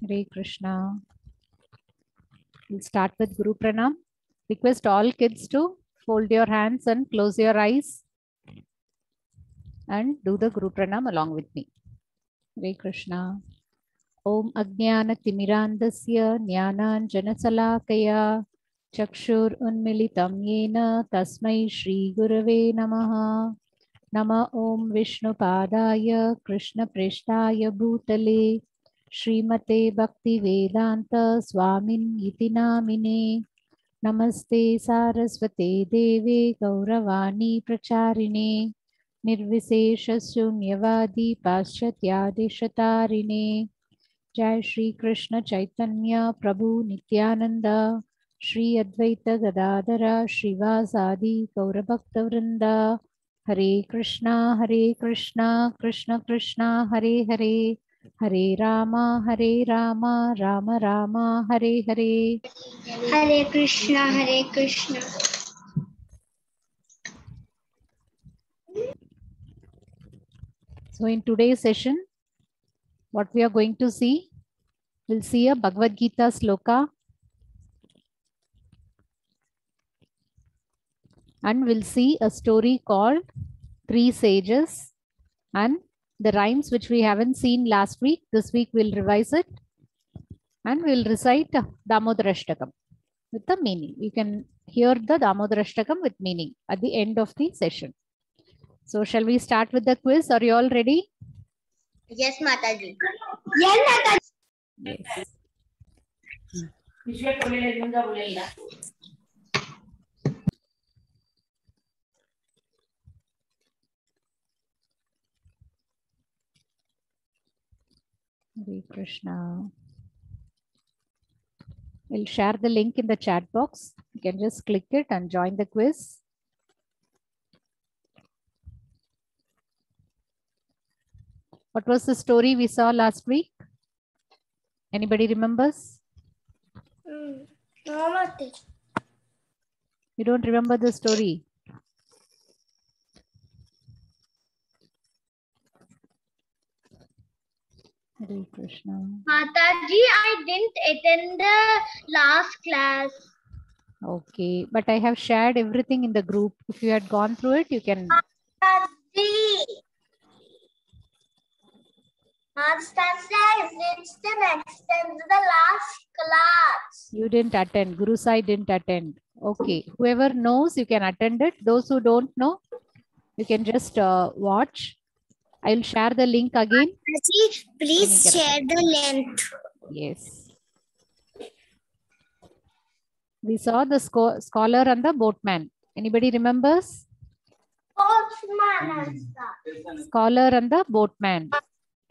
Hare Krishna. We'll start with Guru Pranam. Request all kids to fold your hands and close your eyes and do the Guru Pranam along with me. Hare Krishna. Om Ajnana Timirandasya Jnananjana Salakaya Chakshur Unmilitam Yena Tasmai Shri Gurave Namaha. Nama Om Vishnu Padaya Krishna Prishtaya Bhutale Srimate Bhakti Vedanta Swamin Iti Namine. Namaste Saraswate Deve Gauravani Pracharine Nirvishesha Shunyavadi Paschatyadeshatarine. Jai Shri Krishna Chaitanya Prabhu Nityananda Shri Advaita Gadadara Shrivasadi Gaurabhakta Vrinda. Hare Krishna Krishna Krishna Hare Hare Hare Rama Rama Rama Hare Hare. Hare Krishna Hare Krishna. So in today's session, what we are going to see, we'll see a Bhagavad Gita sloka and we'll see a story called Three Sages and the rhymes which we haven't seen last week. This week we'll revise it and we'll recite Damodarashtakam with the meaning. You can hear the Damodarashtakam with meaning at the end of the session. So shall we start with the quiz? Are you all ready? Yes, Mataji. Yes, Mataji. Yes. Hare Krishna. We'll share the link in the chat box. You can just click it and join the quiz. What was the story we saw last week? Anybody remembers? No, Mataji. You don't remember the story? Hare Krishna. Mataji, I didn't attend the last class. Okay, but I have shared everything in the group. If you had gone through it, you can. Mataji. It's the last class. You didn't attend. Guru Sai didn't attend. Okay, whoever knows, you can attend it. Those who don't know, you can just watch. I will share the link again. Please share the link. Yes. We saw the scholar and the boatman. Anybody remembers? Boatman. Scholar and the boatman.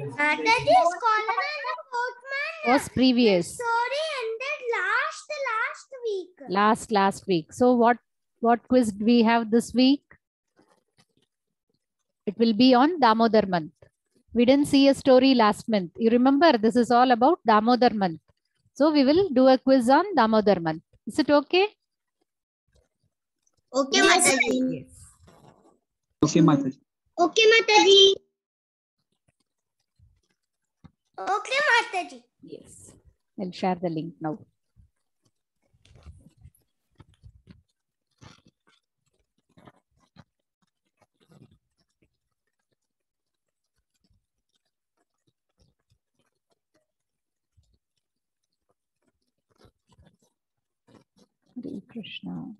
Mataji, scholar and the boatman Was previous. The story ended last week. Last week. So what quiz do we have this week? It will be on Damodar month. We didn't see a story last month. You remember, this is all about Damodar month. So we will do a quiz on Damodar month. Is it okay? Okay, Mataji. Yes. Okay, Mataji. Okay, Mataji. Okay, Mataji. Yes. I'll share the link now. Hare Krishna.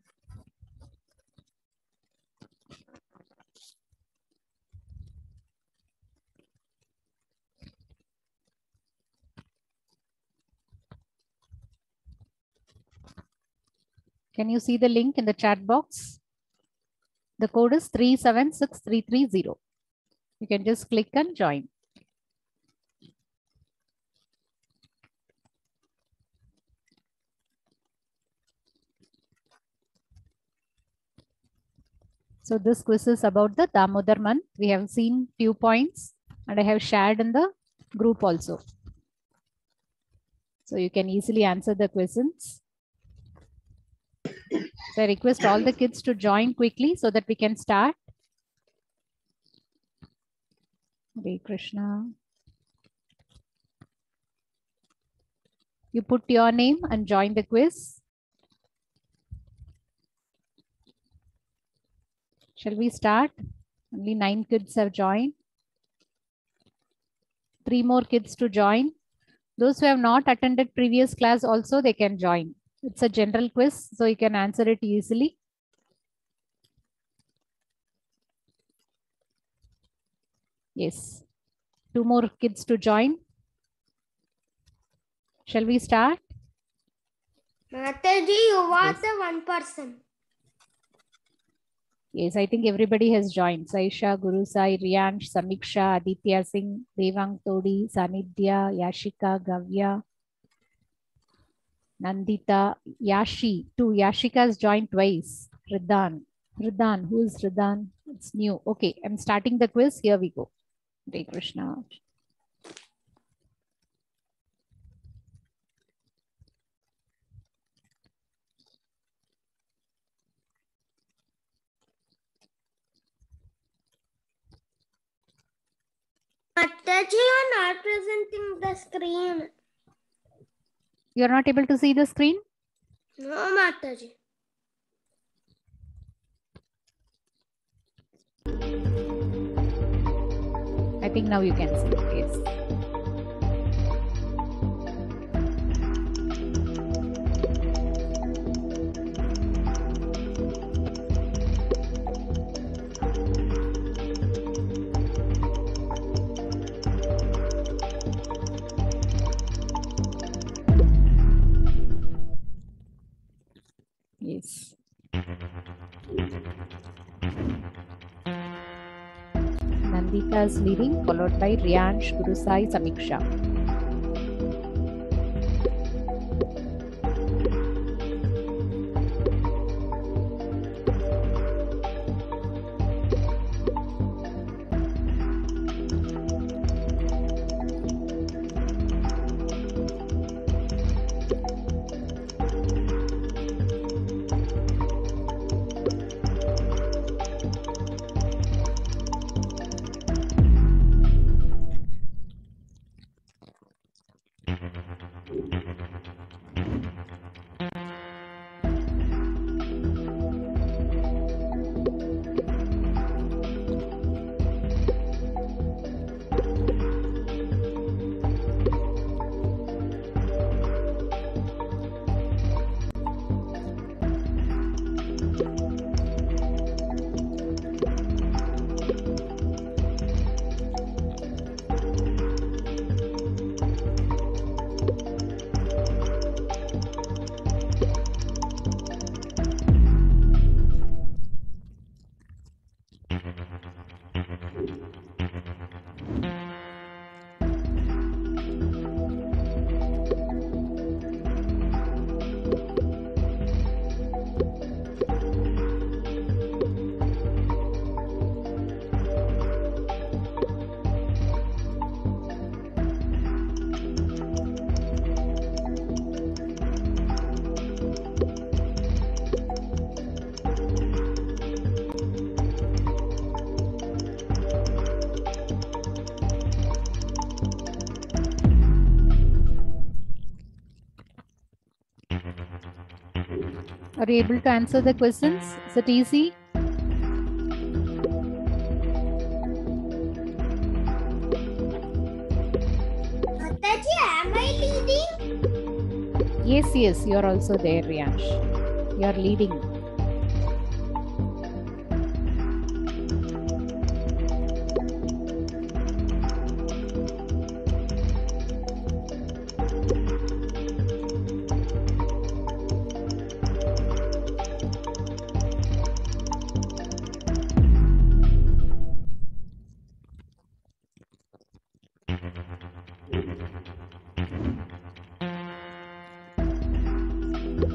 Can you see the link in the chat box? The code is 376330. You can just click and join. So this quiz is about the Damodar month. We have seen few points and I have shared in the group also. So you can easily answer the questions. So I request all the kids to join quickly so that we can start. Hare Krishna. You put your name and join the quiz. Shall we start? Only 9 kids have joined. 3 more kids to join. Those who have not attended previous class also, they can join. It's a general quiz, so you can answer it easily. Yes. 2 more kids to join. Shall we start? Mataji, you are Yes. the one person. Yes, I think everybody has joined. Saisha, Guru Sai, Riyansh, Samiksha, Aditya Singh, Devang Todi, Sanidhya, Yashika, Gavya, Nandita, Yashi. 2 Yashikas joined twice. Ridan. Ridan. Who is Ridan? It's new. Okay, I'm starting the quiz. Here we go. Hare Krishna. Mataji, you are not presenting the screen. You're not able to see the screen? No, Mataji. I think now you can see. Yes. Yes. Nandita is leading, followed by Riyansh, Guru Sai, Samiksha. Are you able to answer the questions? Is it easy? Mataji, am I leading? Yes, yes, you're also there, Riyansh. You're leading.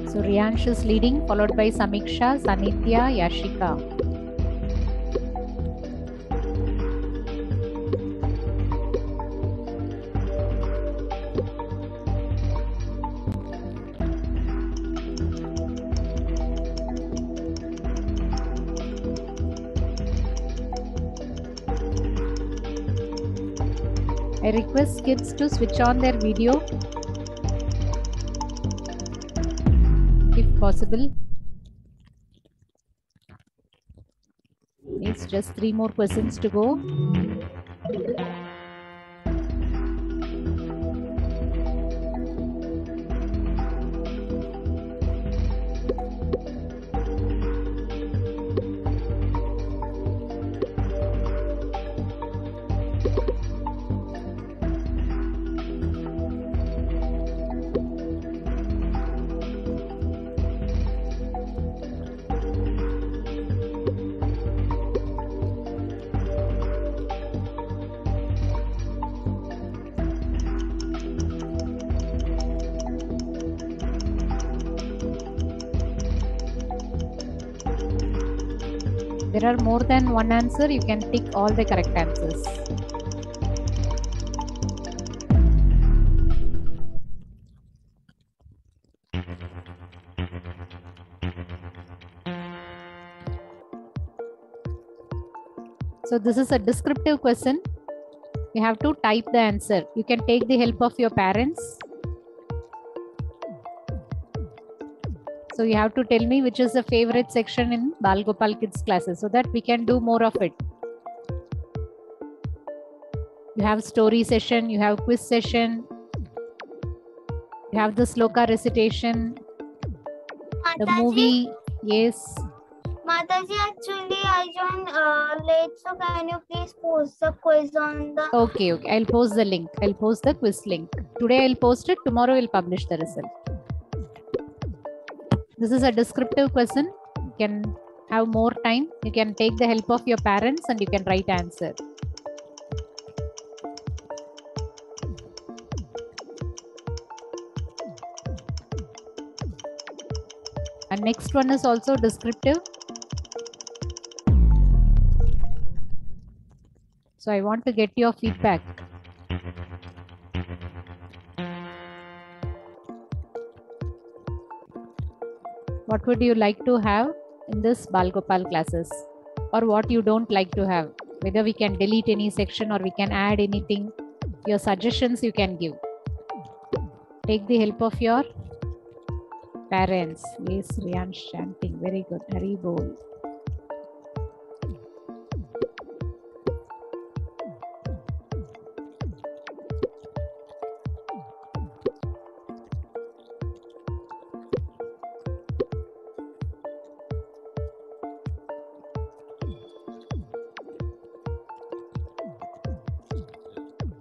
So Riyansh is leading, followed by Samiksha, Sanidhya, Yashika. I request kids to switch on their video. possible? It's just 3 more questions to go. There are more than one answer. You can tick all the correct answers. So this is a descriptive question. You have to type the answer. You can take the help of your parents. So you have to tell me which is the favorite section in Bal Gopal Kids classes so that we can do more of it. You have story session, you have quiz session, you have the sloka recitation, the movie. Yes. Mataji, actually, I joined late, so can you please post the quiz on the... Okay. I'll post the link. I'll post the quiz link. Today I'll post it. Tomorrow I'll publish the result. This is a descriptive question. You can have more time. You can take the help of your parents and you can write answer. And next one is also descriptive. So I want to get your feedback. What would you like to have in this Bal Gopal classes, or what you don't like to have? Whether we can delete any section or we can add anything. Your suggestions you can give. Take the help of your parents. Yes, Riyan chanting. Very good. Hari Bol.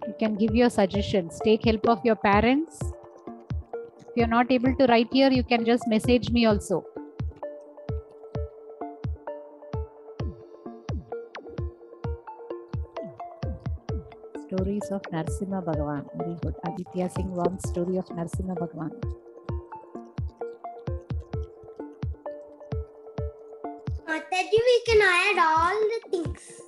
You can give your suggestions. Take help of your parents. If you're not able to write here, you can just message me also. Stories of Narsimha Bhagavan. Very good. Aditya Singh wants story of Narsimha Bhagavan. Mataji, we can add all the things.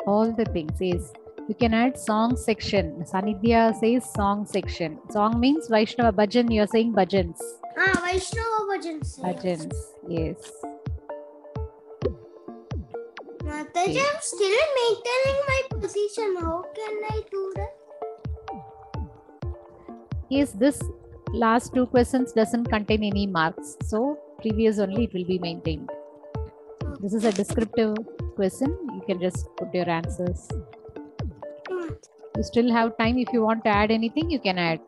All the things, yes. You can add song section. Sanidhya says song section. Song means Vaishnava bhajan. You are saying bhajans. Vaishnava bhajans. Bhajans, yes. Mataji, I'm still maintaining my position. How can I do that? Yes, this last 2 questions doesn't contain any marks. So previous only it will be maintained. This is a descriptive question. You can just put your answers. You still have time. If you want to add anything, you can add.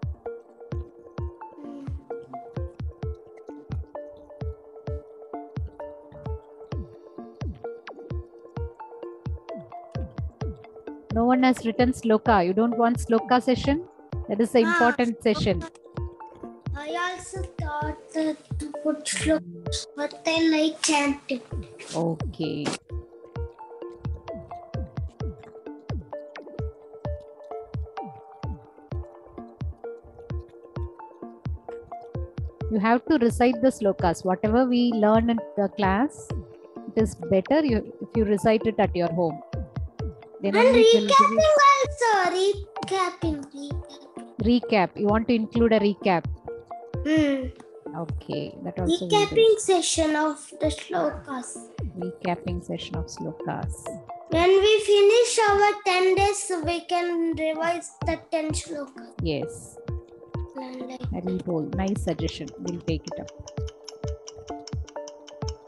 No one has written sloka. You don't want sloka session? That is the important session. I also thought that to put slokas, but I like chanting. Okay. You have to recite the slokas. Whatever we learn in the class, it is better if you recite it at your home. Then And only it will give you- recapping. Recap. You want to include a recap. Hmm. Okay. That also will do. Recapping session of the slokas. Recapping session of slokas. When we finish our 10 days, we can revise the 10 slokas. Yes. And like, Hari Bol. Nice suggestion. We'll take it up.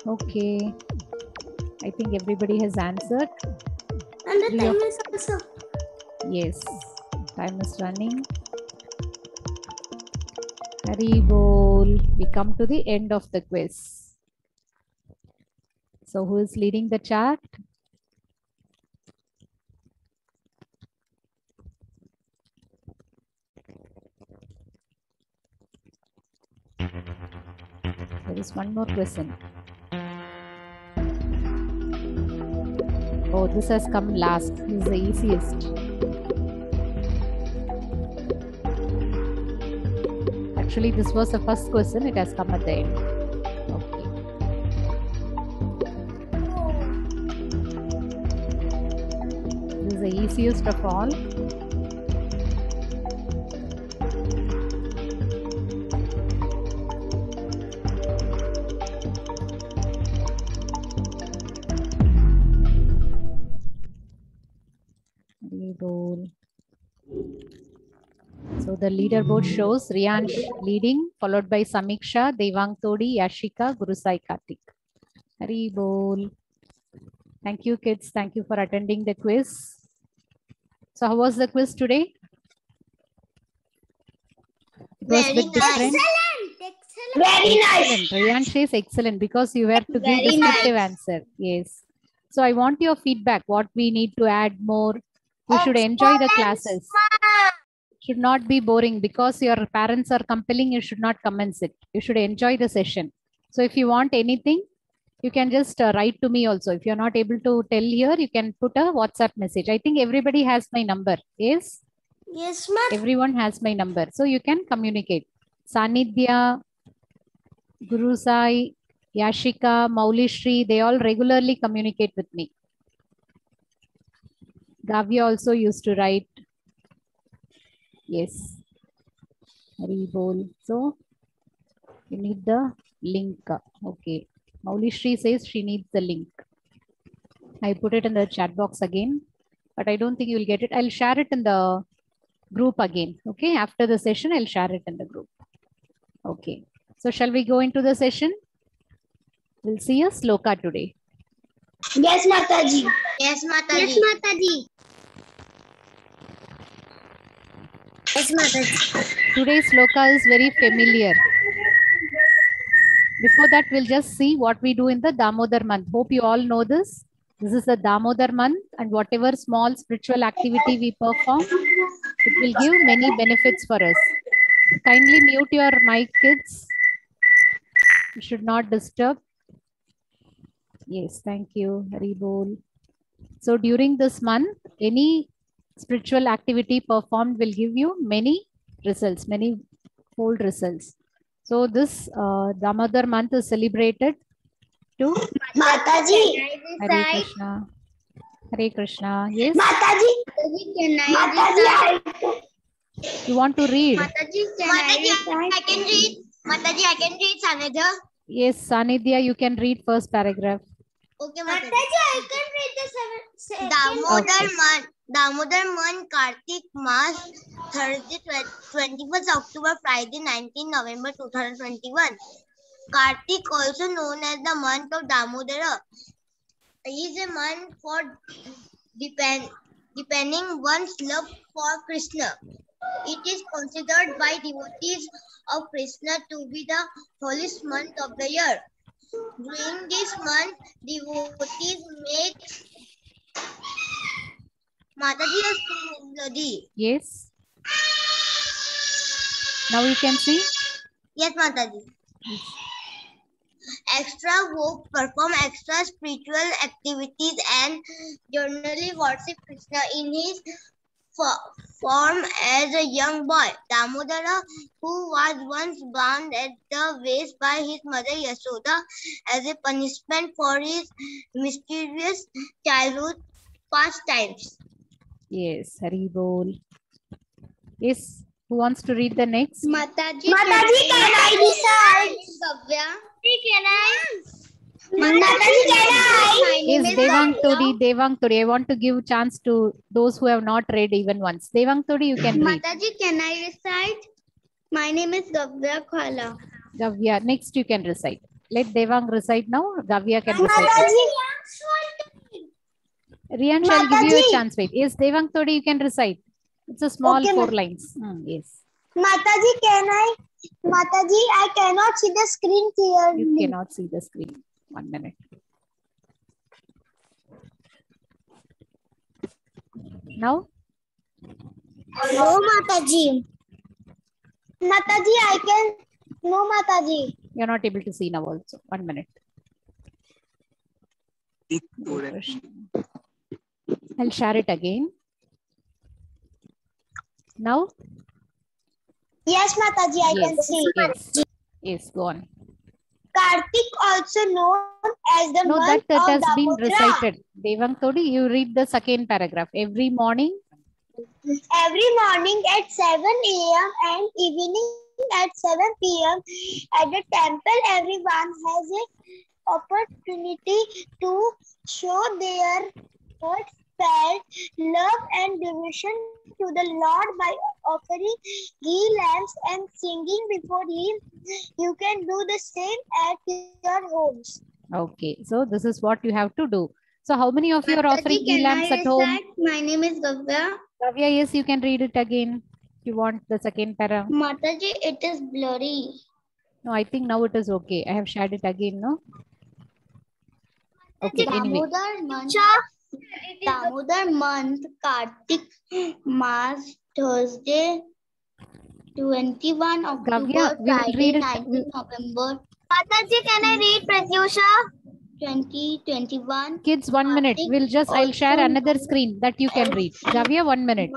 Okay. I think everybody has answered. And the Do time you- is also. Yes. Time is running. Hari bol. We come to the end of the quiz. So who is leading the chart? There is one more question. Oh, this has come last. This is the easiest. Actually, this was the first question. It has come at the end. Okay. This is the easiest of all. Leaderboard. So the leaderboard shows Riyansh leading, followed by Samiksha, Devang Todi, Yashika, Gurusai Kartik. Hari bol. Thank you, kids. Thank you for attending the quiz. So how was the quiz today? It was a bit different. Very nice. Excellent. Riyansh says excellent because you were to give Very descriptive nice. answer. Yes. So I want your feedback. What we need to add more. We should enjoy the classes. Should not be boring because your parents are compelling. You should not come and sit. You should enjoy the session. So if you want anything, you can just write to me also. If you're not able to tell here, you can put a WhatsApp message. I think everybody has my number. Yes. Yes, ma'am. Everyone has my number. So you can communicate. Sanidhya, Guru Sai, Yashika, Maulishri, they all regularly communicate with me. Gavya also used to write. Yes. Hari bol. So you need the link. Okay. Maulishri says she needs the link. I put it in the chat box again, but I don't think you'll get it. I'll share it in the group again. Okay. After the session, I'll share it in the group. Okay. So shall we go into the session? We'll see a sloka today. Yes, Mataji. Yes, Mataji. Yes, Mataji. Yes, Mataji. Today's sloka is very familiar. Before that, we'll just see what we do in the Damodar month. Hope you all know this. This is the Damodar month, and whatever small spiritual activity we perform, it will give many benefits for us. Kindly mute your mic, kids. You should not disturb. Yes, thank you. Hari bol. So during this month, any spiritual activity performed will give you many results, many fold results. So this Damodar month is celebrated to Mataji. Hare Krishna. Hare Krishna. Yes. Mataji. Can I recite? You want to read? Mataji, I can read. Mataji, I can read, Sanidhya. Yes, Sanidhya, you can read first paragraph. Okay, Mataji, I can read the Damodar month. Damodar month, Kartik Mass, Thursday, 21st October, Friday, 19 November 2021. Kartik, also known as the month of Damodara, is a month for deepening one's love for Krishna. It is considered by devotees of Krishna to be the holiest month of the year. During this month, devotees make Mataji. Yes. Now you can see. Yes, Mataji. Extra work, perform extra spiritual activities, and generally worship Krishna in his form as a young boy. Damodara, who was once bound at the waist by his mother Yashoda as a punishment for his mischievous childhood pastimes. Yes, Hari bol. Yes, who wants to read the next? Mataji, can I recite? Gavya, can I? Mataji, can I? Yes, Devang Todi. I want to give chance to those who have not read even once. Devang Todi, you can read. Mataji, can I recite? My name is Gavya Khala. Gavya, next you can recite. Let Devang recite now. Gavya can recite. Riyan shall give you a chance. Wait. Yes, Devang Todi, you can recite. It's a small Okay, 4 lines. Yes. Mataji, I cannot see the screen clearly. You cannot see the screen. 1 minute. Now? No, Mataji. Mataji, I can. No, Mataji. You're not able to see now also. 1 minute. I'll share it again. Now? Yes, Mataji, I can Yes. see. Yes. Yes, go on. Kartik, also known as the No, month that of has been Damodara. recited. Devang Todi, you read the second paragraph. Every morning. Every morning at 7 a.m. and evening at 7 p.m. at the temple, everyone has an opportunity to show their heartfelt love and devotion to the Lord by offering ghee lamps and singing before Him. You can do the same at your homes. Okay, so this is what you have to do. So how many of you are offering ghee lamps at home? My name is Gavya. Kavya, yes, you can read it again. If you want the second para. Mataji, it is blurry. No, I think now it is okay. I have shared it again, no? Okay, anyway. Damodar month, Kartik Mass, Thursday, 21 October, Gavya, we will Friday, read it. 19 November. Mataji, can I read Pratyusha? 2021. Kids, 1 minute. I'll share another screen that you can read. Gavya, 1 minute.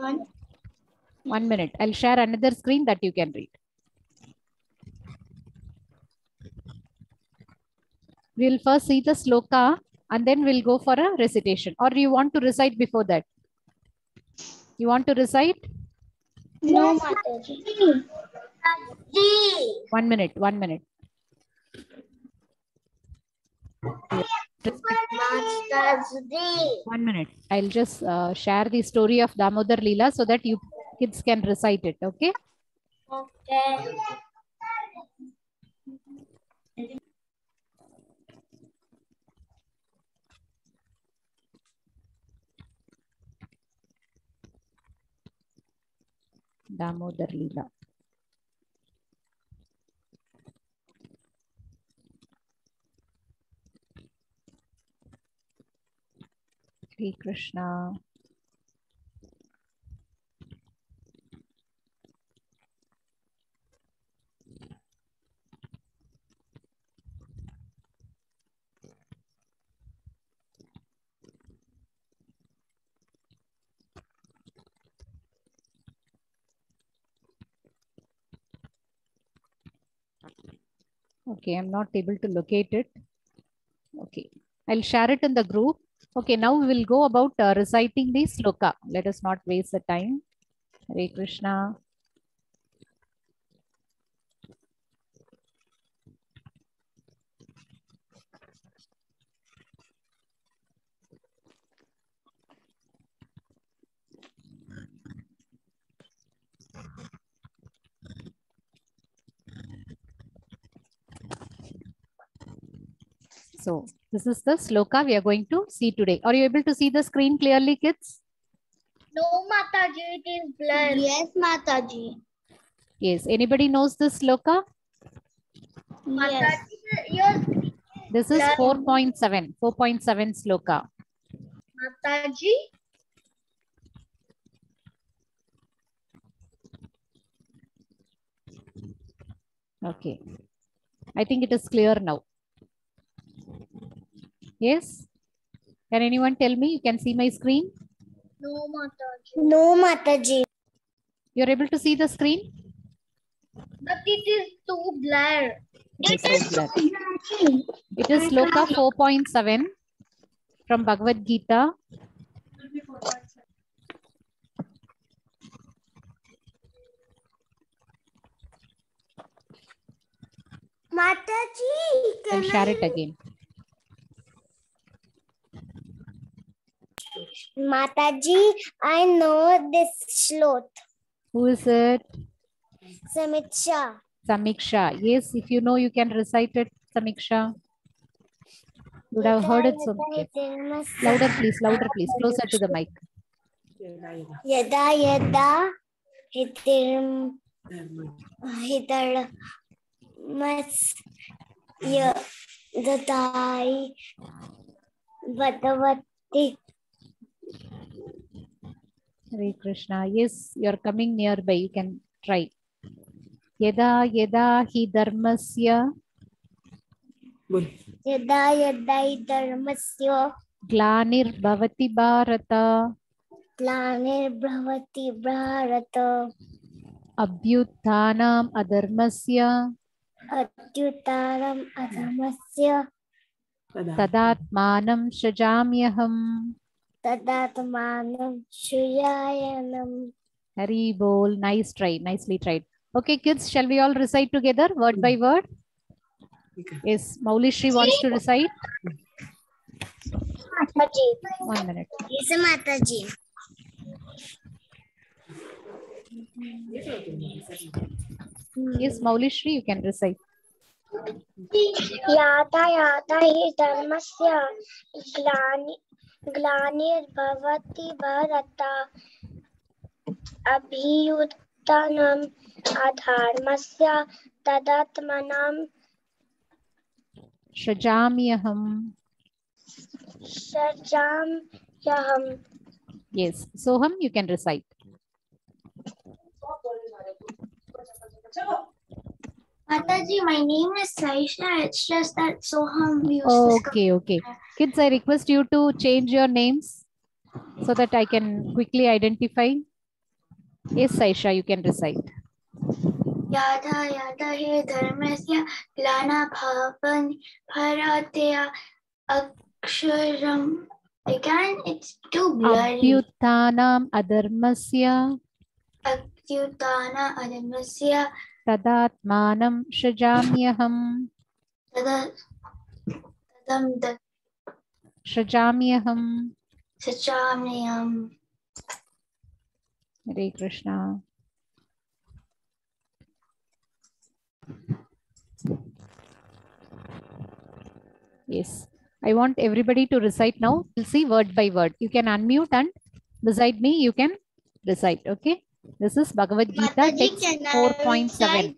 1 minute. I'll share another screen that you can read. We'll first see the sloka and then we'll go for a recitation. Or you want to recite before that? You want to recite? No, Mataji. 1 minute. 1 minute. Mataji. 1 minute. I'll just share the story of Damodar Leela so that you kids can recite it. Okay? Okay. Damodar Leela. Sri Krishna. Okay, I'm not able to locate it. Okay, I'll share it in the group. Okay, now we will go about reciting the sloka. Let us not waste the time. Hare Krishna. So this is the sloka we are going to see today. Are you able to see the screen clearly, kids? No, Mataji, it is blurred. Yes, Mataji. Yes. Anybody knows this sloka? Yes. Yes. This is 4.7. 4.7 sloka. Mataji. Okay. I think it is clear now. Yes? Can anyone tell me? You can see my screen? No, Mataji. No, Mataji. You're able to see the screen? But it is too blurred. It is sloka 4.7 from Bhagavad Gita. Mataji, I'll share it again. Mataji, I know this slot. Who is it? Samiksha. Samiksha. Yes, if you know, you can recite it. Samiksha? You would have heard it so much. Louder, please. Louder, please. Closer to the mic. Yada yada hidarmasya dadai vadavati. Hare Krishna. Yes, you are coming nearby. You can try. Yada yada hi dharmasya Yada yada hidarmasya glanir bhavati bharata glanirbrahvati bharata abhyuthanam adharmasya adyutaram adhamasya tadatmanam shajamyaham. tadatmanam shuyayanam. Hari bol. Nice try. Nicely tried. Okay, kids, shall we all recite together word by word? Yes, Maulishri wants to recite. Mataji. 1 minute. Yes, Mataji. Yes, Maulishri, you can recite. Yada yada hi dharmasya glanirбhavati bharata abhiyuttanam adharmasya tadatmanam Shajamyaham. sajamyaham. Yes, Soham, you can recite. Mataji, my name is Saisha. It's just that Soham used Okay, okay. Kids, I request you to change your names so that I can quickly identify. Yes, Saisha, you can recite. Yada yada hi dharmasya glana bhavan bharatya aksharam. Again, it's too blurry. Abhyuthanam adharmasya Akyutana adhamasya tadatmanam shajamyaham. tadam Shajamyaham. sachamyam. Hare Krishna. Yes, I want everybody to recite now. We'll see word by word. You can unmute and beside me, you can recite. Okay. This is Bhagavad Gita text 4.7.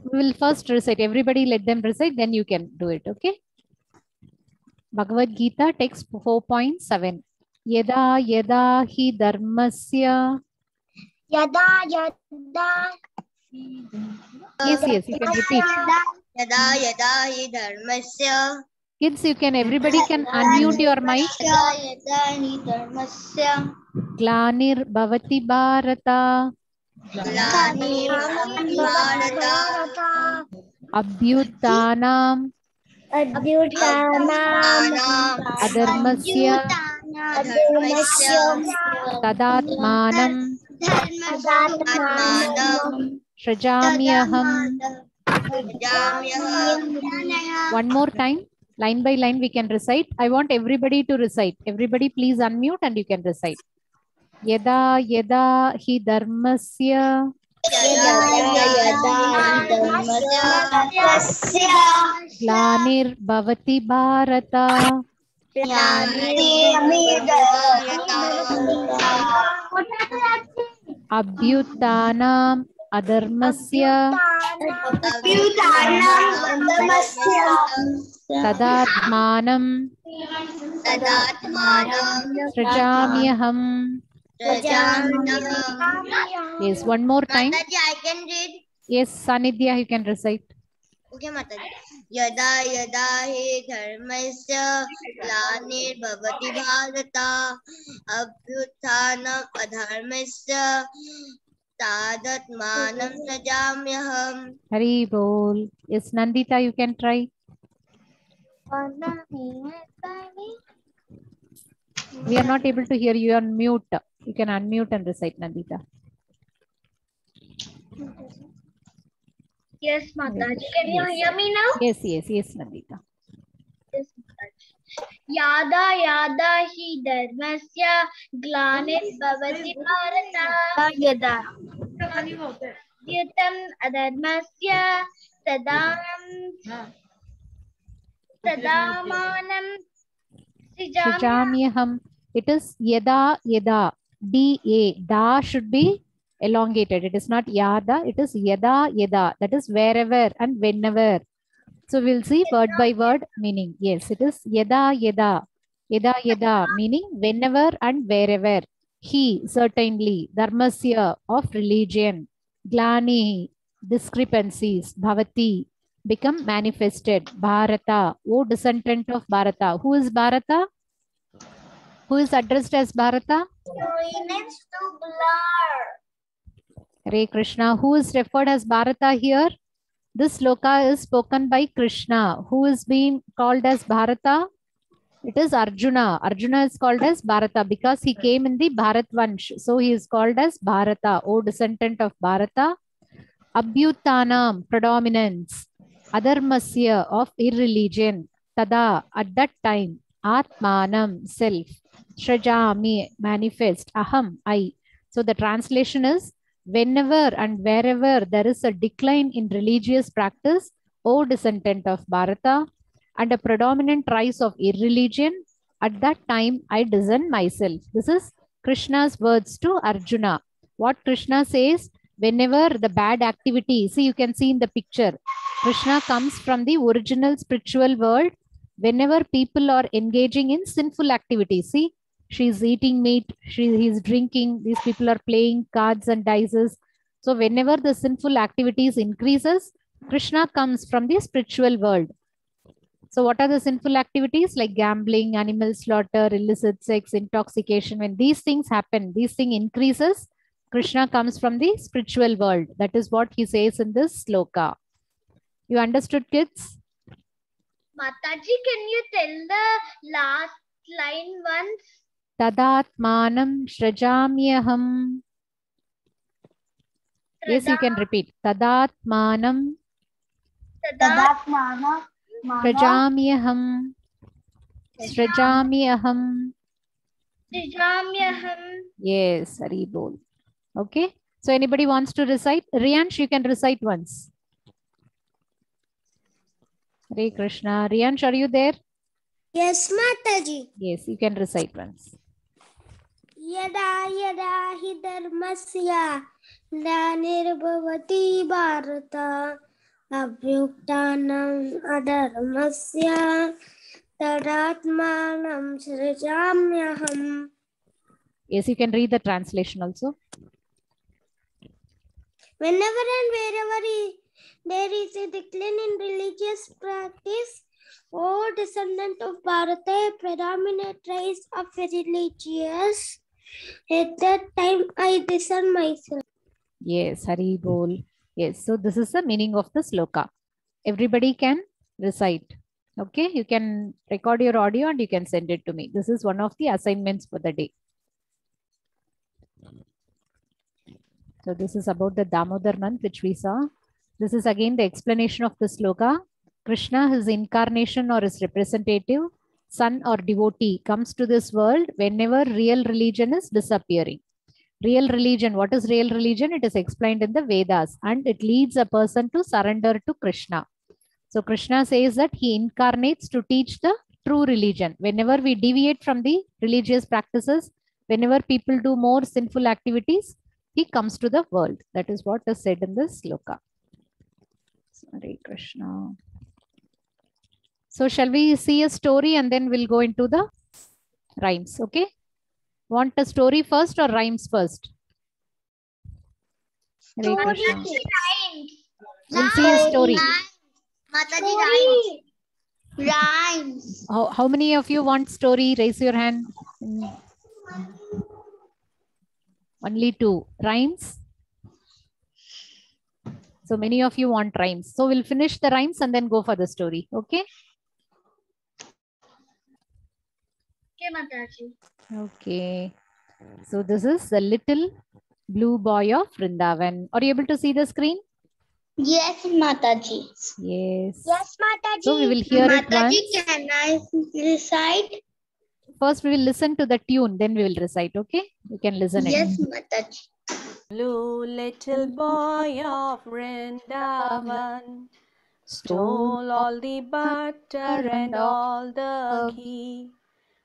We will first recite. Everybody let them recite, then you can do it. Okay. Bhagavad Gita text 4.7. Yada yada hi dharmasya. Yada yada. Yes, yes, you can repeat. Yada yada hi dharmasya. Kids, you can, everybody can unmute your mic. Yada yada hi dharmasya. Glanir bhavati bharata. Glanirvavati bharata. Abhyuttanam Abhyuttanam adharmasya adharmasya tadatmanam tadatmanam shajamyaham. shajamyaham. One more time, line by line we can recite. I want everybody to recite. Everybody please unmute and you can recite. Yada yada hi dharmasya glanir bhavati bharata abhyuttanam adharmasya tadatmanam srajamyaham. Yes, one more time. Mataji, I can read. Yes, Sanidhya, you can recite. Okay, Mataji. Yada yada hi dharmasya glanirvavati bharata abhyuttanam adharmasya tadatmanam sajamyaham. Hari bol. Yes, Nandita, you can try. We are not able to hear you. You are on mute. You can unmute and recite, Nandita. Yes, Mataji. Can you hear me now? Yes, yes, yes, Nandita. Yes, Mataji. Yada yada hi dharmasya glanirvavati bharata yada Vyutam adharmasya Tadamanam Srijamyaham. It is yada yada. Da. Da should be elongated. It is not yada. It is yada yada. That is wherever and whenever. So we'll see word by word meaning. Yes, it is yada yada. Yada yada meaning whenever and wherever. He certainly. Dharmasya of religion. Glani discrepancies. Bhavati become manifested. Bharata, O descendant of Bharata. Who is Bharata? Who is addressed as Bharata? means to blur. Hare Krishna. Who is referred as Bharata here? This sloka is spoken by Krishna. Who is being called as Bharata? It is Arjuna. Arjuna is called as Bharata because he came in the Bharatvansh. So he is called as Bharata, O descendant of Bharata. Abhyutanam, predominance. Adharmasya, of irreligion. Tada, at that time. Atmanam, self. Shrajami, manifest. Aham, I. So the translation is, whenever and wherever there is a decline in religious practice, O descendant of Bharata, and a predominant rise of irreligion, at that time I discern myself. This is Krishna's words to Arjuna. What Krishna says, whenever the bad activity, see, you can see in the picture, Krishna comes from the original spiritual world. Whenever people are engaging in sinful activities, see, she's eating meat, he's drinking, these people are playing cards and dice. So whenever the sinful activities increases, Krishna comes from the spiritual world. So what are the sinful activities like gambling, animal slaughter, illicit sex, intoxication? When these things happen, these things increases, Krishna comes from the spiritual world. That is what he says in this sloka. You understood, kids? Mataji, can you tell the last line once? Tadatmanam shrajamyaham. Yes, you can repeat. Tadatmanam shrajamyaham. Shrajamyaham. Yes, Hari Bol. Okay. So anybody wants to recite? Riyansh, you can recite once. Hare Krishna. Riyansh, are you there? Yes, Mataji. Yes, you can recite once. Yada yada hi dharmasya nanirbhavati bharata abhyuktanam adharmasya tadatmanam srijamyaham. Yes, you can read the translation also. Whenever and wherever there is a decline in religious practice, O descendant of Bharata, a predominant race of religious, at that time I discern myself. Yes, Hari Bol. Yes, so this is the meaning of the sloka. Everybody can recite. Okay, you can record your audio and you can send it to me. This is one of the assignments for the day. So this is about the Damodar month which we saw. This is again the explanation of the sloka. Krishna, his incarnation or his representative, son or devotee, comes to this world whenever real religion is disappearing. Real religion, what is real religion? It is explained in the Vedas and it leads a person to surrender to Krishna. So Krishna says that he incarnates to teach the true religion. Whenever we deviate from the religious practices, whenever people do more sinful activities, he comes to the world. That is what is said in this sloka. Hare Krishna. So shall we see a story and then we'll go into the rhymes, okay? Want a story first or rhymes first? Hare Krishna. We'll see a story. Mataji, rhymes. How many of you want story? Raise your hand. Only 2. Rhymes? So many of you want rhymes. So we'll finish the rhymes and then go for the story, okay? Okay. So this is the little blue boy of Vrindavan. Are you able to see the screen? Yes, Mataji. Yes. Yes, Mataji. So we will hear it once. Mataji, can I recite? First we will listen to the tune, then we will recite, okay? You can listen Yes, it. Mataji. Blue little boy of Vrindavan, stole all the butter and all the ghee.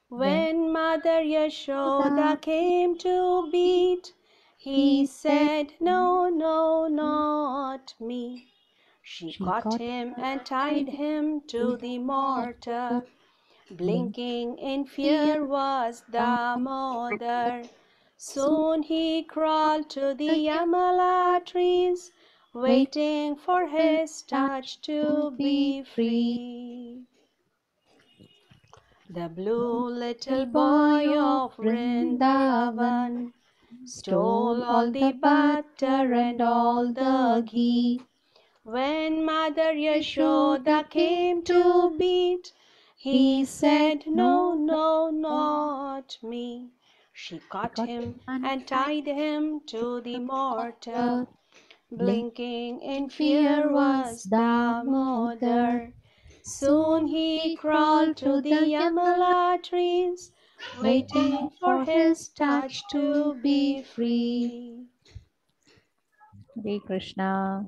When Mother Yashoda came to beat, he said, "No, no, not me." She caught him and tied him to the mortar. Blinking in fear was Damodar. Soon he crawled to the Yamala trees, waiting for his touch to be free. The blue little boy of Vrindavan stole all the butter and all the ghee. When Mother Yashoda came to beat, he said, "No, no, not me." She caught him and tied him to the mortar. Blinking in fear was Damodar. Soon he crawled to the Yamala trees, waiting for his touch to be free. Hare Krishna.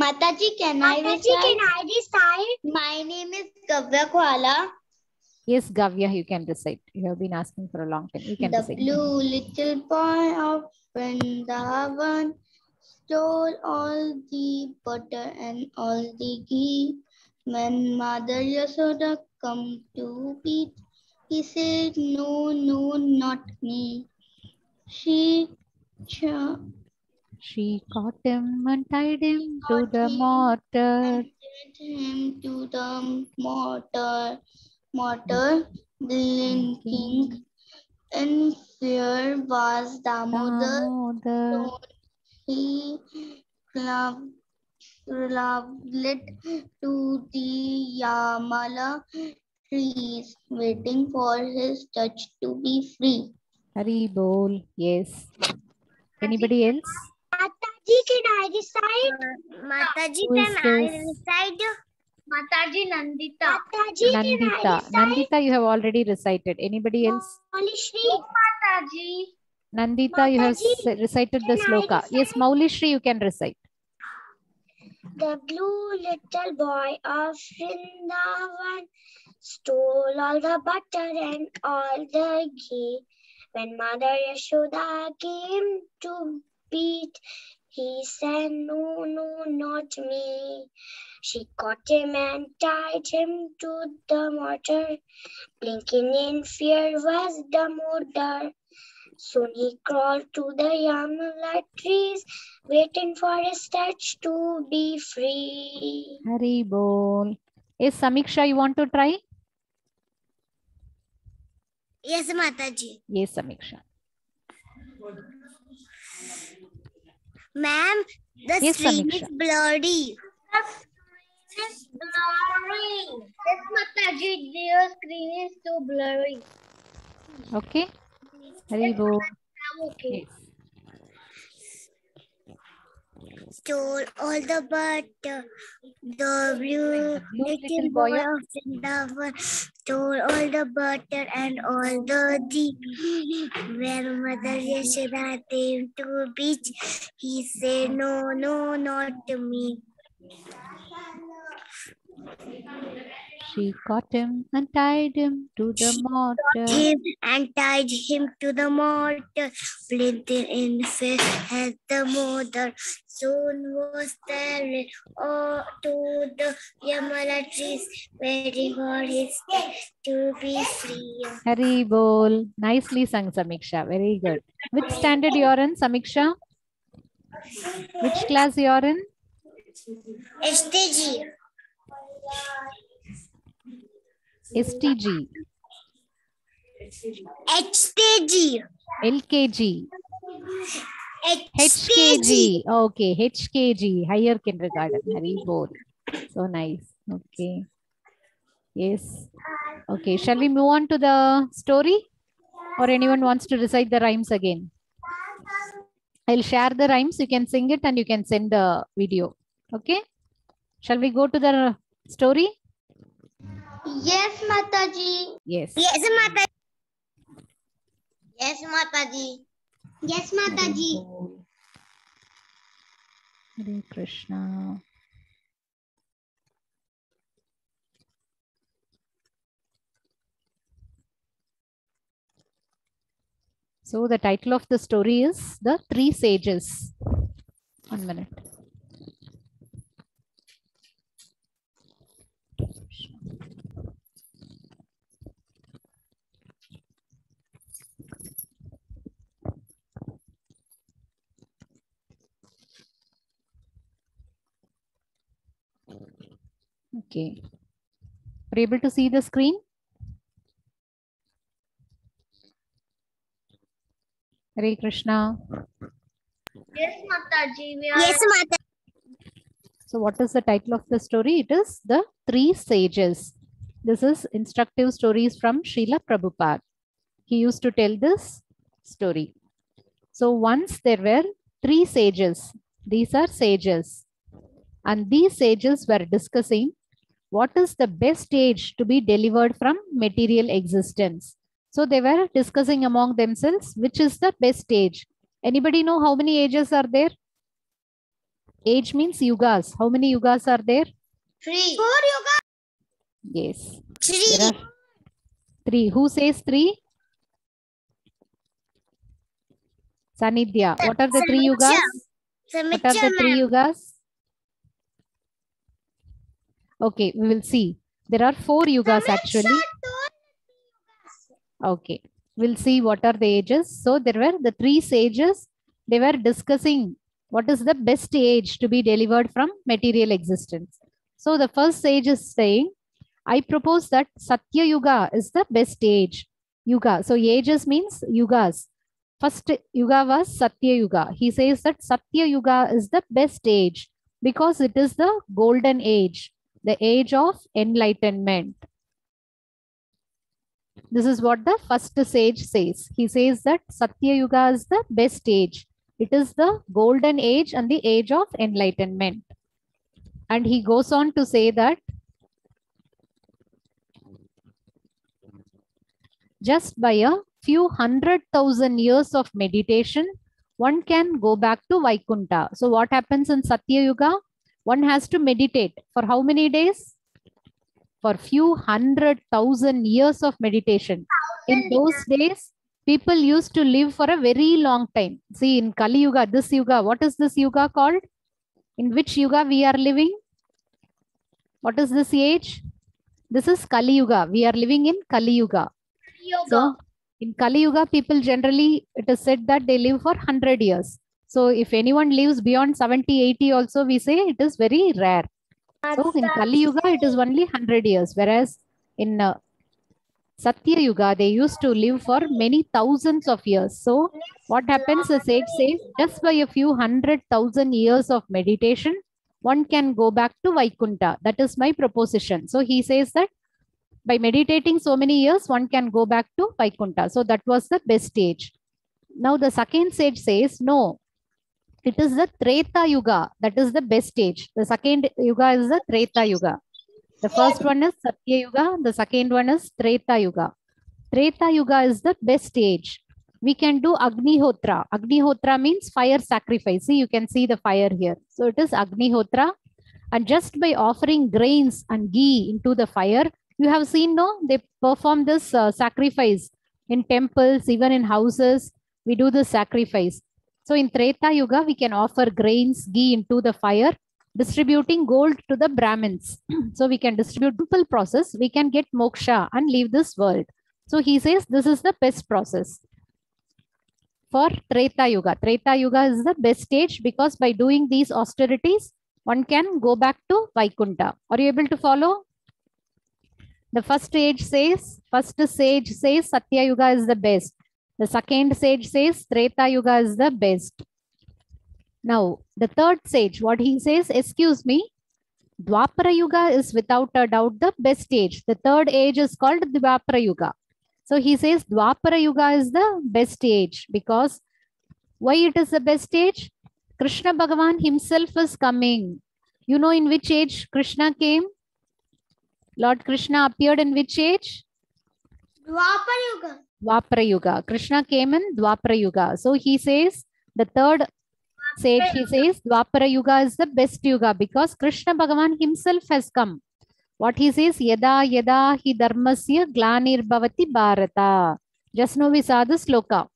Mataji, can I recite? My name is Kavya Kwala. Yes, Gavya, you can recite. You have been asking for a long time. You can The recite. blue little boy of Vrindavan stole all the butter and all the ghee. When Mother Yasoda come to beat, he said, "No, no, not me." She caught caught him and tied him to the mortar. him to the mortar, blinking in fear was Damodar. Damodar. He clubbed to the Yamala trees, waiting for his touch to be free. Hari Bol. Yes. Anybody else? Mataji, can I recite? Mataji, Who is can I this? recite? Mataji, Nandita. Mataji, Nandita. Nandita, you have already recited. Anybody else? Maulishri. Mataji. Nandita, you have recited the sloka. Yes, Maulishri, you can recite. The blue little boy of Vrindavan stole all the butter and all the ghee. When Mother Yashoda came to beat, he said, "No, no, not me." She caught him and tied him to the mortar. Blinking in fear was Damodar. Soon he crawled to the Yamala trees, waiting for his touch to be free. Hari Bol. Yes, Samiksha, you want to try? Yes, Mataji. Yes, Samiksha. Ma'am, the Yes, screen Samiksha. is blurry. It's blurry. Yes, Mataji, your screen is too blurry. Okay. Hari Bol. Okay. Yes. Stole all the butter. The blue little boy of Vrindavan stole all the butter and all the ghee. When Mother Yashoda came to beach, he said, "No, no, not me." She caught him and tied him to the mortar. Tied him to the mortar, blinking in fear as the mother. Soon was there to the Yamala trees, waiting for his to be free. Hari Bol. Nicely sung, Samiksha. Very good. Which standard you are in, Samiksha? Which class you are in? STG. STG. HTG. LKG. HKG. Okay, HKG. Higher kindergarten. Hari Bol. So nice. Okay. Yes. Okay. Shall we move on to the story? Or anyone wants to recite the rhymes again? I'll share the rhymes. You can sing it and you can send the video. Okay. Shall we go to the story? Yes, Mataji. Yes. Yes, Mataji. Yes, Mataji. Yes, Mataji. Hare Krishna. So the title of the story is The Three Sages. 1 minute. Okay. Are you able to see the screen? Hare Krishna. Yes, Mataji. Yes, Mataji. So what is the title of the story? It is The Three Sages. This is instructive stories from Srila Prabhupada. He used to tell this story. So once there were three sages. These are sages. And these sages were discussing what is the best age to be delivered from material existence. So they were discussing among themselves which is the best age. Anybody know how many ages are there? Age means yugas. How many yugas are there? 3. 4 yoga. Yes. 3. There are 3. Who says 3? Sanidhya. What are the 3 yugas? What are the 3 yugas? Okay, we will see. There are 4 yugas actually. Okay, we'll see what are the ages. So there were the 3 sages. They were discussing what is the best age to be delivered from material existence. So the first sage is saying, I propose that Satya Yuga is the best age. Yuga. So ages means yugas. First yuga was Satya Yuga. He says that Satya Yuga is the best age because it is the golden age, the age of enlightenment. This is what the first sage says. He says that Satya Yuga is the best age. It is the golden age and the age of enlightenment. And he goes on to say that just by a few 100,000 years of meditation, one can go back to Vaikunta. So what happens in Satya Yuga? One has to meditate for how many days? For few 100,000 years of meditation. In those days, people used to live for a very long time. See, in Kali Yuga, this Yuga, what is this Yuga called? In which Yuga we are living? What is this age? This is Kali Yuga. We are living in Kali Yuga. So, in Kali Yuga, people generally, it is said that they live for 100 years. So, if anyone lives beyond 70, 80 also, we say it is very rare. So, in Kali Yuga, it is only 100 years. Whereas, in Satya Yuga, they used to live for many thousands of years. So, what happens, the sage says, just by a few 100,000 years of meditation, one can go back to Vaikunta. That is my proposition. So, he says that by meditating so many years, one can go back to Vaikunta. So, that was the best stage. Now, the second sage says, no, it is the Treta Yuga. That is the best stage. The second Yuga is the Treta Yuga. The first one is Satya Yuga. The second one is Treta Yuga. Treta Yuga is the best stage. We can do Agnihotra. Agnihotra means fire sacrifice. See, you can see the fire here. So it is Agnihotra. And just by offering grains and ghee into the fire, you have seen, no? They perform this sacrifice in temples, even in houses. We do this sacrifice. So in Treta Yuga, we can offer grains, ghee into the fire, distributing gold to the Brahmins. So we can distribute simple process. We can get moksha and leave this world. So he says this is the best process for Treta Yuga. Treta Yuga is the best stage because by doing these austerities, one can go back to Vaikunta. Are you able to follow? The first sage says Satya Yuga is the best. The second sage says Treta Yuga is the best. Now, the third sage, what he says, excuse me, Dwapara Yuga is without a doubt the best age. The third age is called Dwapara Yuga. So he says Dwapara Yuga is the best age because why it is the best age? Krishna Bhagavan himself is coming. You know in which age Krishna came? Lord Krishna appeared in which age? Dwapara Yuga. Dwapara Yuga. Krishna came in Dwapara Yuga. So he says, the third sage, he says, Dwapara Yuga is the best Yuga because Krishna Bhagavan himself has come. What he says, Yada Yada hi dharmasya glanir bhavati bharata. Just now we saw the sloka.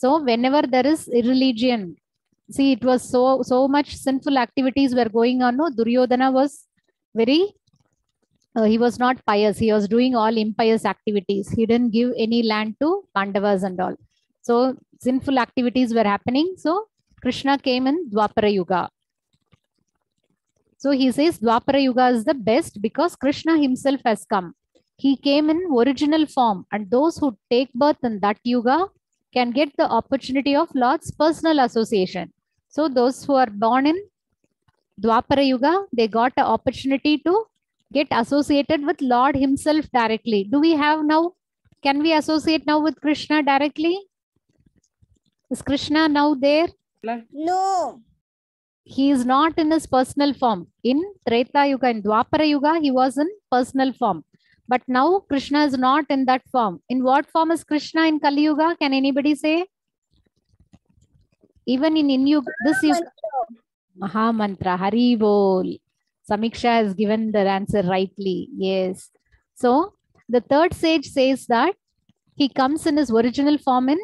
So whenever there is irreligion, see, it was so much sinful activities were going on. No, Duryodhana was very, he was not pious. He was doing all impious activities. He didn't give any land to Pandavas and all. So sinful activities were happening. So Krishna came in Dwapara Yuga. So he says Dwapara Yuga is the best because Krishna himself has come. He came in original form, and those who take birth in that Yuga can get the opportunity of Lord's personal association. So those who are born in Dwapara Yuga, they got an opportunity to get associated with Lord himself directly. Do we have now? Can we associate now with Krishna directly? Is Krishna now there? No. He is not in his personal form. In Treta Yuga, in Dwapara Yuga, he was in personal form. But now Krishna is not in that form. In what form is Krishna in Kali Yuga? Can anybody say? Even in Yuga, this Yuga. Maha Mantra, Hari Bol. Samiksha has given the answer rightly. Yes. So the third sage says that he comes in his original form in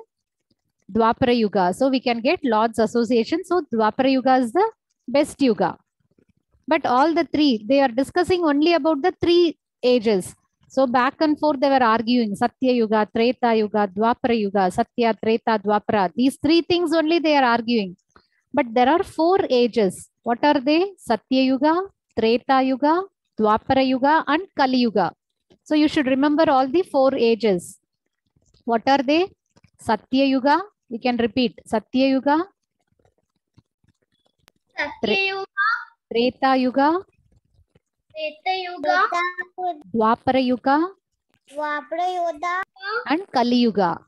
Dwapara Yuga. So we can get Lord's association. So Dwapara Yuga is the best Yuga. But all the three, they are discussing only about the three ages. So back and forth they were arguing. Satya Yuga, Treta Yuga, Dwapara Yuga, Satya, Treta, Dwapara. These three things only they are arguing. But there are 4 ages. What are they? Satya Yuga, Treta Yuga, Dwapara Yuga and Kali Yuga. So you should remember all the 4 ages. What are they? Satya Yuga. We can repeat. Satya Yuga, Satya Yuga, Treta Yuga, Treta Yuga, Dwapara Yuga Dwapara Yuga. and Kali Yuga.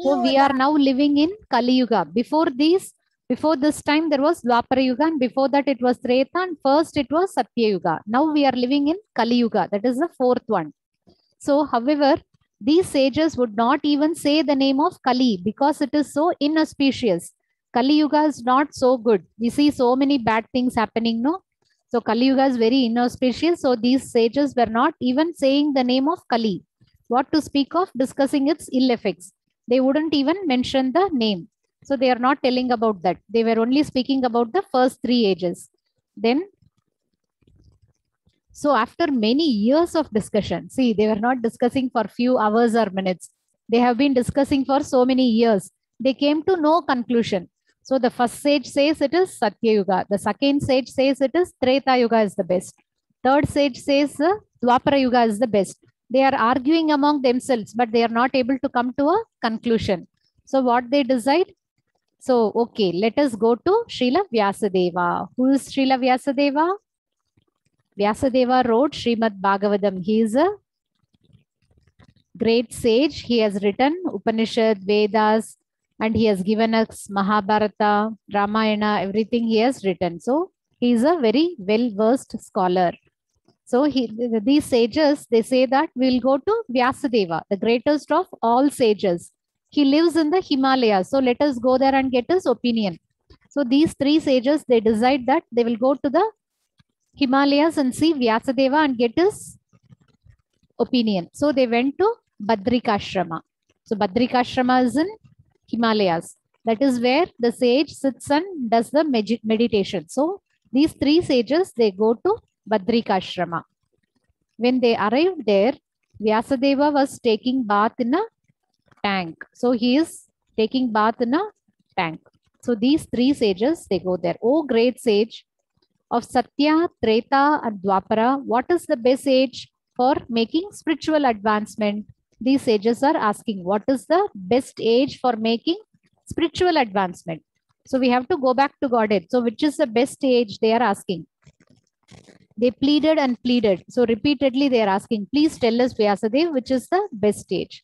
So we are now living in Kali Yuga. Before this time there was Dwapara Yuga, and before that it was Treta, and first it was Satya Yuga. Now we are living in Kali Yuga. That is the 4th one. So however, these sages would not even say the name of Kali because it is so inauspicious. Kali Yuga is not so good. We see so many bad things happening, no? So Kali Yuga is very inauspicious. So these sages were not even saying the name of Kali. What to speak of discussing its ill effects? They wouldn't even mention the name. So they are not telling about that. They were only speaking about the first 3 ages. Then, so after many years of discussion, see, they were not discussing for few hours or minutes. They have been discussing for so many years. They came to no conclusion. So the first sage says it is Satya Yuga. The second sage says it is Treta Yuga is the best. Third sage says Dwapara Yuga is the best. They are arguing among themselves, but they are not able to come to a conclusion. So what they decide? So, okay, let us go to Srila Vyasadeva. Who is Srila Vyasadeva? Vyasadeva wrote Srimad Bhagavatam. He is a great sage. He has written Upanishad, Vedas, and he has given us Mahabharata, Ramayana, everything he has written. So he is a very well-versed scholar. So these sages, they say that we will go to Vyasadeva, the greatest of all sages. He lives in the Himalayas. So let us go there and get his opinion. So these 3 sages, they decide that they will go to the Himalayas and see Vyasadeva and get his opinion. So they went to Badrikashrama. So Badrikashrama is in Himalayas. That is where the sage sits and does the meditation. So these 3 sages, they go to Badrikashrama. When they arrived there, Vyasadeva was taking bath in a tank. So he is taking bath in a tank. So these 3 sages, they go there. Oh, great sage of Satya, Treta and Dwapara, what is the best age for making spiritual advancement? These sages are asking, what is the best age for making spiritual advancement? So we have to go back to Godhead. So which is the best age they are asking? They pleaded and pleaded. So repeatedly they are asking, please tell us Vyasadeva, which is the best age.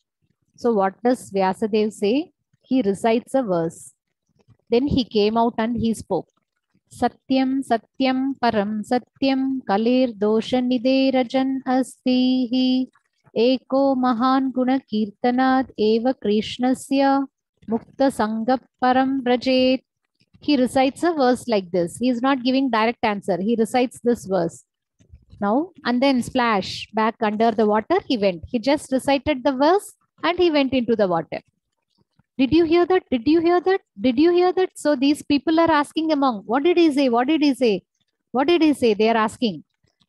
So what does Vyasadeva say? He recites a verse. Then he came out and he spoke. Satyam Satyam Param Satyam Kalir Dosha Niderajan Asti Eko Mahan Guna Kirtanad Eva Krishnasya Mukta Sangha Param Brajet. He recites a verse like this. He is not giving direct answer. He recites this verse. Now, and then splash back under the water he went. He just recited the verse and he went into the water. Did you hear that? Did you hear that? Did you hear that? So these people are asking among, what did he say? What did he say? What did he say? They are asking.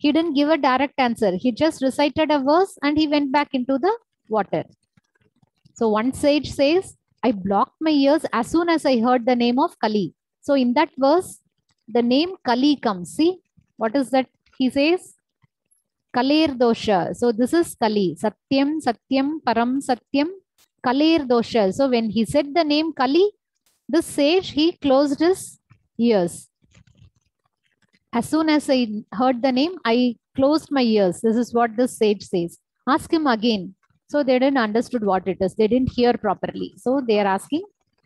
He didn't give a direct answer. He just recited a verse and he went back into the water. So one sage says, I blocked my ears as soon as I heard the name of Kali. So in that verse, the name Kali comes. See, what is that? He says, Kalir dosha. So this is Kali. Satyam, Satyam, Param, Satyam, Kalir dosha. So when he said the name Kali, this sage, he closed his ears. As soon as I heard the name, I closed my ears. This is what the sage says. Ask him again. So they didn't understood what it is. They didn't hear properly. So they are asking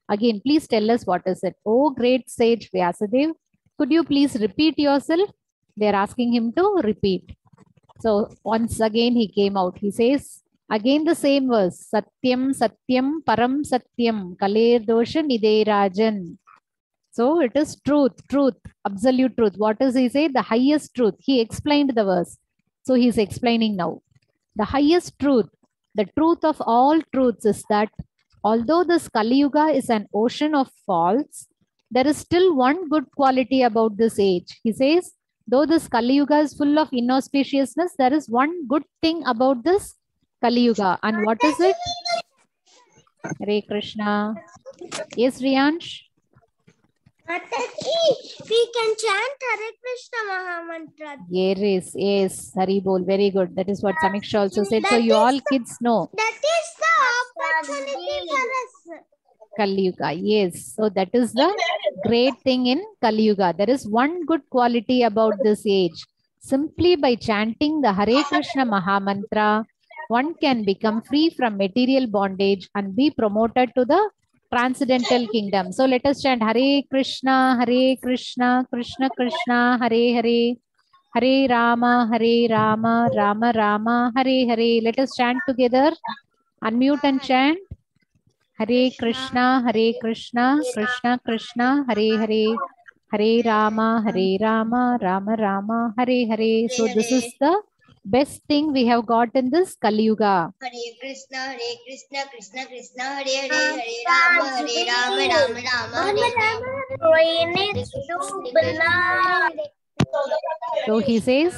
again, please tell us what is it. Oh, great sage Vyasadeva, could you please repeat yourself? They are asking him to repeat. So once again he came out. He says again the same verse. Satyam, Satyam, Param Satyam, Kalir dosha Niderajan. So it is truth, truth, absolute truth. What does he say? The highest truth. He explained the verse. So he is explaining now. The highest truth, the truth of all truths is that although this Kali Yuga is an ocean of faults, there is still one good quality about this age. He says, though this Kali Yuga is full of inauspiciousness, there is one good thing about this Kali Yuga. And what is it? Hare Krishna. Yes, Riyansh? We can chant Hare Krishna Mahamantra. Yes, Haribol, very good. That is what Samiksha also said. So you all kids know. That is the opportunity for us. Kali Yuga, yes. So that is the great thing in Kali Yuga. There is one good quality about this age. Simply by chanting the Hare Krishna Mahamantra, one can become free from material bondage and be promoted to the transcendental kingdom. So let us chant Hare Krishna, Krishna Krishna, Hare Hare, Hare Rama, Rama Rama, Hare Hare. Let us chant together. Unmute and chant. Hare Krishna, Krishna Krishna, Hare Hare, Hare Rama, Rama Rama, Hare Hare. So this is the best thing we have got in this Kali Yuga. Hare Krishna, Krishna Krishna, Hare Hare, Hare Rama, Rama Rama, Hare. So he says,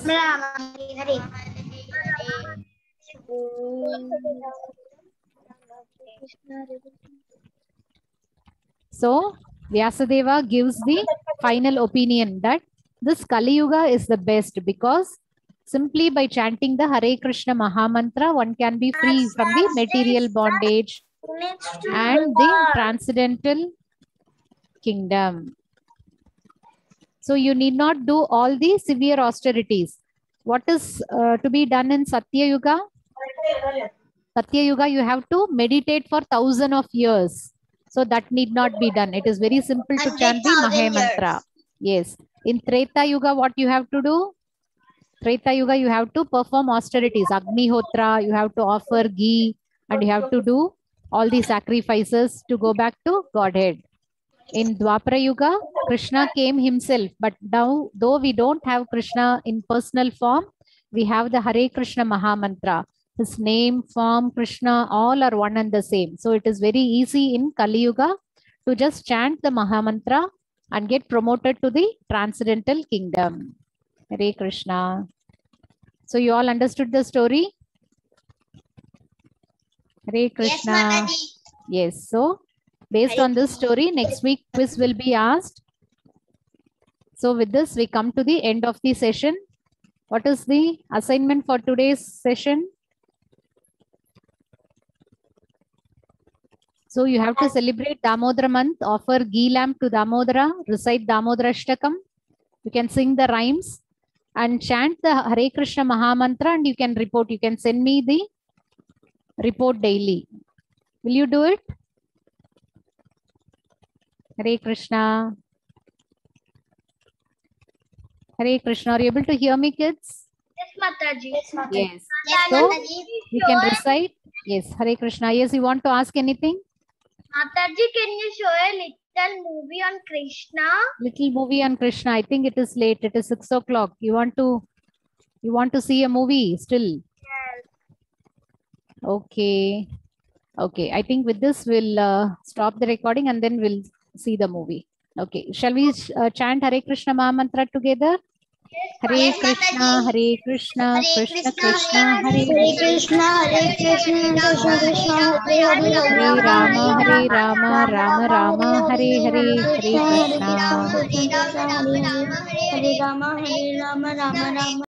so Vyasadeva gives the final opinion that this Kali Yuga is the best because simply by chanting the Hare Krishna Mahamantra, one can be free from the material bondage and the transcendental kingdom. So you need not do all the severe austerities. What is to be done in Satya Yuga? Satya Yuga, you have to meditate for 1,000 of years. So that need not be done. It is very simple to chant the Mahamantra. Yes. In Treta Yuga, what you have to do? Treta Yuga, you have to perform austerities. Agnihotra, you have to offer ghee and you have to do all the sacrifices to go back to Godhead. In Dwapara Yuga, Krishna came himself. But now, though we don't have Krishna in personal form, we have the Hare Krishna Mahamantra. His name, form, Krishna, all are one and the same. So it is very easy in Kali Yuga to just chant the Mahamantra and get promoted to the transcendental kingdom. Hare Krishna. So you all understood the story? Hare Krishna. Yes, Mataji. Yes. So based on this story, next week quiz will be asked. So with this, we come to the end of the session. What is the assignment for today's session? So you have to celebrate Damodara month, offer ghee lamp to Damodara, recite Damodara Ashtakam. You can sing the rhymes and chant the Hare Krishna Mahamantra and you can report. You can send me the report daily. Will you do it? Hare Krishna. Hare Krishna. Are you able to hear me, kids? Yes, Mataji. Yes. Yes, So Mataji. you can recite. Yes, Hare Krishna. Yes, you want to ask anything? Mataji, can you show a little movie on Krishna? Little movie on Krishna. I think it is late. It is 6 o'clock. You want to see a movie still? Yes. Okay. Okay, I think with this we'll stop the recording and then we'll see the movie. Okay, shall we chant Hare Krishna Maha Mantra together? Hare Yes, Krishna, Mataji. Hare Krishna, Hare Krishna Krishna, Krishna, Hare Hare Hare Hare, Krishna, Hare Krishna, Krishna Krishna, Hare Hare, Hare Rama, Hare Rama, Rama Rama Rama, Hare Hare, Hare Hare Krishna. Krishna, Krishna Krishna, Hare Hare, Hare Rama, Hare Rama, Rama Rama.